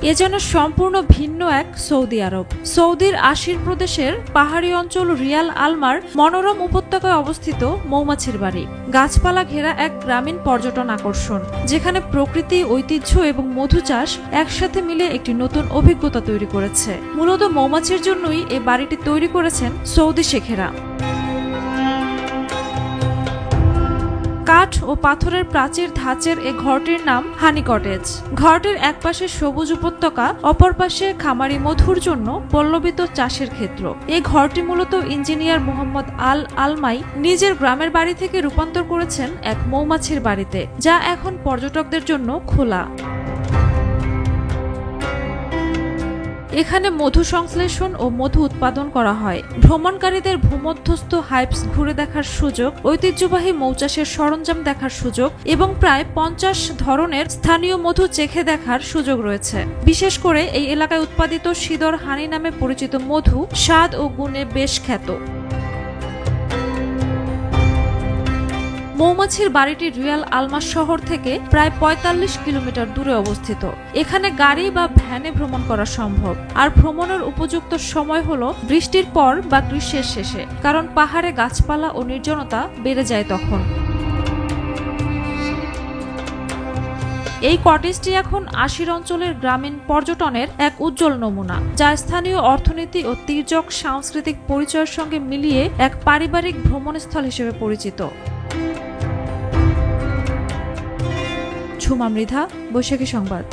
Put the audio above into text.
এ যেন সম্পূর্ণ ভিন্ন এক সৌদি আরব। সৌদির আশির প্রদেশের পাহাড়ি অঞ্চল রিয়াল আলমার মনোরম উপত্যকায় অবস্থিত মৌমাছির বাড়ি গাছপালা ঘেরা এক গ্রামীণ পর্যটন আকর্ষণ, যেখানে প্রকৃতি, ঐতিহ্য এবং মধু চাষ একসাথে মিলে একটি নতুন অভিজ্ঞতা তৈরি করেছে। মূলত মৌমাছির জন্যই এই বাড়িটি তৈরি করেছেন সৌদি শেখেরা। কাঠ ও পাথরের প্রাচীর ধাঁচের এ ঘরটির নাম হানি কটেজ। ঘরটির একপাশে সবুজ উপত্যকা, অপর পাশে খামারি মধুর জন্য পল্লবিত চাষের ক্ষেত্র। এই ঘরটি মূলত ইঞ্জিনিয়ার মোহাম্মদ আল আলমাই নিজের গ্রামের বাড়ি থেকে রূপান্তর করেছেন এক মৌমাছির বাড়িতে, যা এখন পর্যটকদের জন্য খোলা। এখানে মধু সংশ্লেষণ ও মধু উৎপাদন করা হয়। ভ্রমণকারীদের ভূমধ্যস্থ হাইভস ঘুরে দেখার সুযোগ, ঐতিহ্যবাহী মৌচাষের সরঞ্জাম দেখার সুযোগ এবং প্রায় 50 ধরনের স্থানীয় মধু চেখে দেখার সুযোগ রয়েছে। বিশেষ করে এই এলাকায় উৎপাদিত সিদর হানি নামে পরিচিত মধু স্বাদ ও গুণে বেশ খ্যাত। মৌমাছির বাড়িটি রিয়াল আলমাস শহর থেকে প্রায় 45 কিলোমিটার দূরে অবস্থিত। এখানে গাড়ি বা ভ্যানে ভ্রমণ করা সম্ভব, আর ভ্রমণের উপযুক্ত সময় হলো বৃষ্টির পর বা গ্রীষ্মের শেষে, কারণ পাহাড়ে গাছপালা ও নির্জনতা বেড়ে যায় তখন। এই কটেজটি এখন আশির অঞ্চলের গ্রামীণ পর্যটনের এক উজ্জ্বল নমুনা, যা স্থানীয় অর্থনীতি ও তির্যক সাংস্কৃতিক পরিচয়ের সঙ্গে মিলিয়ে এক পারিবারিক ভ্রমণস্থল হিসেবে পরিচিত। ঝুমা মৃধা, বৈশাখী সংবাদ।